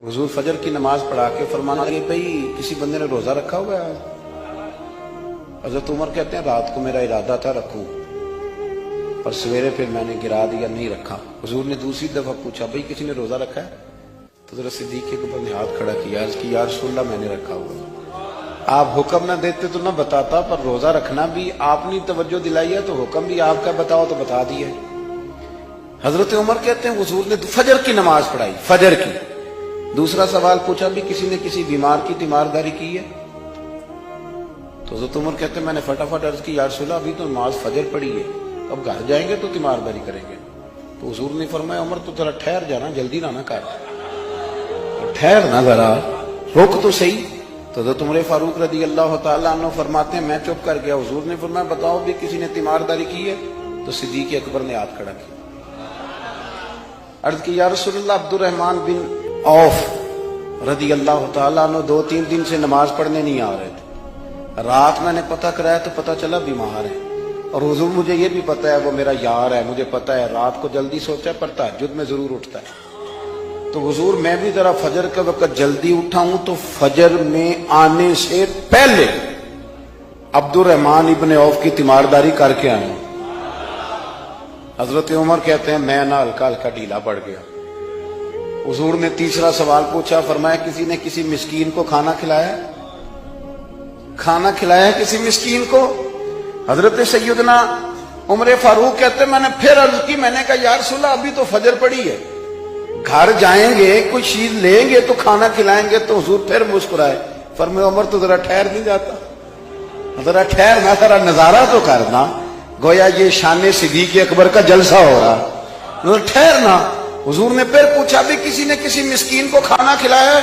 हुजूर फजर की नमाज पढ़ा के फरमाना लगे भाई किसी बंदे ने रोजा रखा हुआ है। हजरत उमर कहते हैं रात को मेरा इरादा था रखूं और सवेरे फिर मैंने गिरा दिया, नहीं रखा। हुजूर ने दूसरी दफा पूछा भाई किसी ने रोजा रखा है? तो जरा सिद्दीक के ऊपर ने हाथ खड़ा किया कि या रसूलल्लाह मैंने रखा हुआ। आप हुक्म ना देते तो ना बताता, पर रोजा रखना भी आपने तवज्जो दिलाई है तो हुक्म भी आपका बताओ तो बता दिया। हजरत उमर कहते हैं हुजूर ने फजर की नमाज पढ़ाई, फजर की। दूसरा सवाल पूछा भी किसी ने किसी बीमार की तीमारदारी की है? तो हजरत उमर कहते हैं मैंने फटाफट अर्ज की या रसूलल्लाह अभी तो नमाज फजर पढ़ी है, अब घर जाएंगे तो तीमारदारी करेंगे। तो हुजूर ने फरमाया उमर तो जरा ठहर जाना, जल्दी ना कर, ठहर ना जरा, रोक तो सही। तो हजरत उमर फारूक रदी अल्लाह तआला अन्हु फरमाते हैं मैं चुप कर गया। हुजूर ने फरमाया बताओ भी किसी ने तीमारदारी की है? तो सिद्दीक अकबर ने हाथ खड़ा किया, अर्ज की या रसूलल्लाह अब्दुर्रहमान बिन औफ रदी अल्लाह तआला अन्हु 2-3 दिन से नमाज पढ़ने नहीं आ रहे थे। रात मैंने पता कराया तो पता चला बीमार है, और हुजूर मुझे ये भी पता है वो मेरा यार है, मुझे पता है रात को जल्दी सोचा पर तहज्जुद में जरूर उठता है। तो हुजूर मैं भी जरा फजर के वक्त जल्दी उठा हूं तो फजर में आने से पहले अब्दुर्रहमान इब्ने औफ की तीमारदारी करके आया हूं। हजरत उमर कहते हैं मैं ना हल्का हल्का ढीला पड़ गया। हुजूर ने तीसरा सवाल पूछा, फरमाया किसी ने किसी मिस्कीन को खाना खिलाया? खाना खिलाया किसी मिस्कीन को? हजरत सैयदना उमर फारूक कहते मैंने फिर अर्ज की, मैंने कहा या रसूलल्लाह अभी तो फजर पड़ी है, घर जाएंगे कोई चीज लेंगे तो खाना खिलाएंगे। तो हुजूर फिर मुस्कुराए, फरमाया उमर तो जरा ठहर नहीं जाता, जरा ठहर ना, जरा नजारा तो करना, गोया ये शान सिद्दीक अकबर का जलसा हो रहा, ठहर ना। हुजूर ने फिर पूछा भी किसी ने किसी मिस्कीन को खाना खिलाया?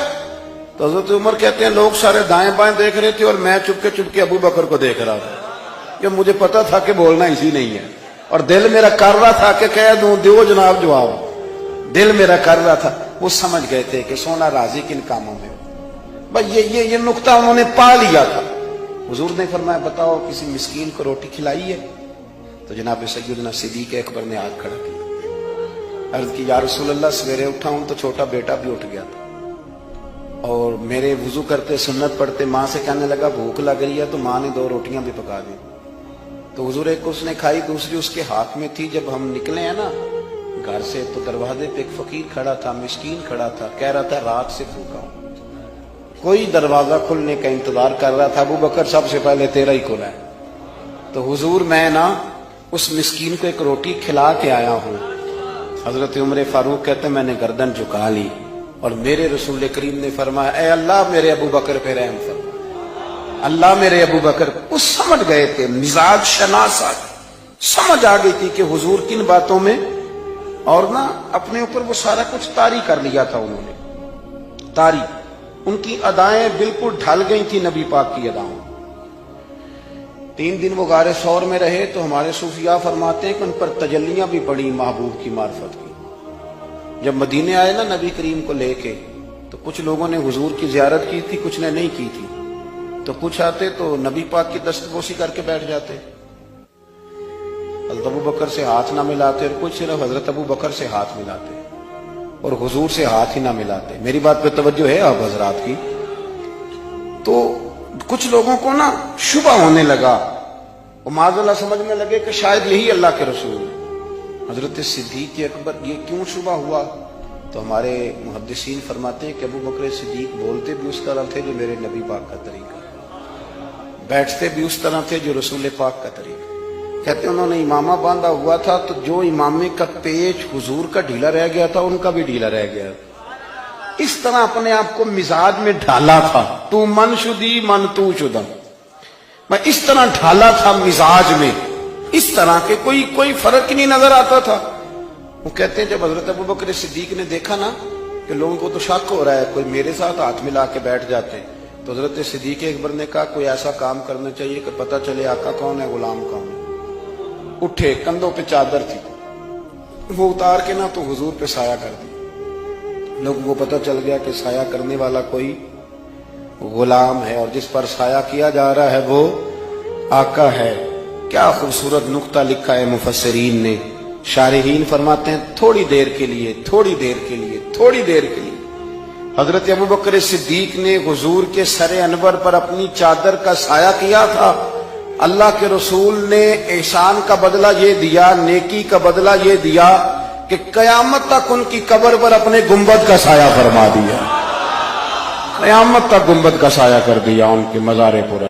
तो हजरत उमर कहते हैं लोग सारे दाएं बाएं देख रहे थे और मैं चुपके चुपके अबू बकर को देख रहा था, कि मुझे पता था कि बोलना इसी नहीं है, और दिल मेरा कर रहा था कि कह दूं दो जनाब जवाब, दिल मेरा कर रहा था। वो समझ गए थे कि सोना राजी किन कामों में, भाई ये नुक्ता उन्होंने पा लिया था। हुजूर ने फरमाया बताओ किसी मिस्कीन को रोटी खिलाई है? तो जनाब सैयदना सिद्दीक अकबर ने हाथ खड़ा किया, अर्ज की या रसूलल्लाह सवेरे उठा हूं तो छोटा बेटा भी उठ गया था, और मेरे वुजू करते सुन्नत पढ़ते माँ से कहने लगा भूख लग रही है, तो माँ ने 2 रोटियां भी पका दी। तो हुजूर एक उसने खाई, दूसरी उसके हाथ में थी। जब हम निकले हैं ना घर से तो दरवाजे पे एक फकीर खड़ा था, मिस्कीन खड़ा था, कह रहा था रात से भूखा हूं, कोई दरवाजा खुलने का इंतजार कर रहा था। अबू बकर सबसे पहले तेरा ही खुला है। तो हुजूर मैं ना उस मिस्कीन को एक रोटी खिला के आया हूं। हजरत उमर फारूक कहते मैंने गर्दन झुका ली और मेरे रसूल करीम ने फरमाया ऐ अल्लाह मेरे अबू बकर पे रहम फरमा, अल्लाह मेरे अबू बकर। उस समझ गए थे मिजाज शनासा, समझ आ गई थी कि हुजूर किन बातों में, और ना अपने ऊपर वो सारा कुछ तारी कर लिया था उन्होंने, तारी। उनकी अदाएं बिल्कुल ढल गई थी नबी पाक की अदाओं। 3 दिन वो गारे सौर में रहे तो हमारे सूफिया फरमाते हैं कि उन पर तजल्लियां भी पड़ी महबूब की मार्फत की। जब मदीने आए ना नबी करीम को लेके, तो कुछ लोगों ने हुजूर की जियारत की थी, कुछ ने नहीं की थी। तो कुछ आते तो नबी पाक की दस्तबोसी करके बैठ जाते, हज़रत अबू बकर से हाथ ना मिलाते, और कुछ सिर्फ हजरत अबू बकर से हाथ मिलाते और हुजूर से हाथ ही ना मिलाते। मेरी बात पे तवज्जो है आप हजरात की? तो कुछ लोगों को ना शुबा होने लगा, वो माज़अल्लाह समझने लगे कि शायद यही अल्लाह के रसूल है। हजरत सिद्दीक अकबर ये क्यों शुबा हुआ? तो हमारे मुहद्दिसीन फरमाते हैं कि अबू बकर सिद्दीक बोलते भी उस तरह थे जो मेरे नबी पाक का तरीका, बैठते भी उस तरह थे जो रसूल पाक का तरीका। कहते उन्होंने इमामा बांधा हुआ था तो जो इमामे का पेच हुजूर का ढीला रह गया था उनका भी ढीला रह गया। इस तरह अपने आप को मिजाज में ढाला था, तू मन शुदी मन तू शुदम, मैं इस तरह ढाला था मिजाज में, इस तरह के कोई फर्क ही नहीं नजर आता था। वो कहते हैं जब हजरत अबू बकर सिद्दीक ने देखा ना कि लोगों को तो शक हो रहा है, कोई मेरे साथ हाथ मिला के बैठ जाते हैं, तो हजरत सिद्दीक अकबर ने कहा कोई ऐसा काम करना चाहिए कि पता चले आका कौन है गुलाम कौन है। उठे, कंधों पे चादर थी, वो उतार के ना तो हुजूर पे साया कर दी। लोगों को पता चल गया कि साया करने वाला कोई गुलाम है, और जिस पर साया किया जा रहा है वो आका है। क्या खूबसूरत नुक्ता लिखा है मुफस्सिरीन ने। शारिहीन फरमाते हैं थोड़ी देर के लिए, थोड़ी देर के लिए, थोड़ी देर के लिए حضرت ابو بکر صدیق نے حضور کے سر انور پر اپنی چادر کا سایہ کیا تھا. اللہ کے رسول نے احسان کا بدلہ یہ دیا، نیکی کا بدلہ یہ دیا کہ قیامت تک ان کی قبر پر اپنے گنبد کا سایہ فرما دیا. قیامت تک گنبد کا سایہ کر دیا ان کے مزار پر.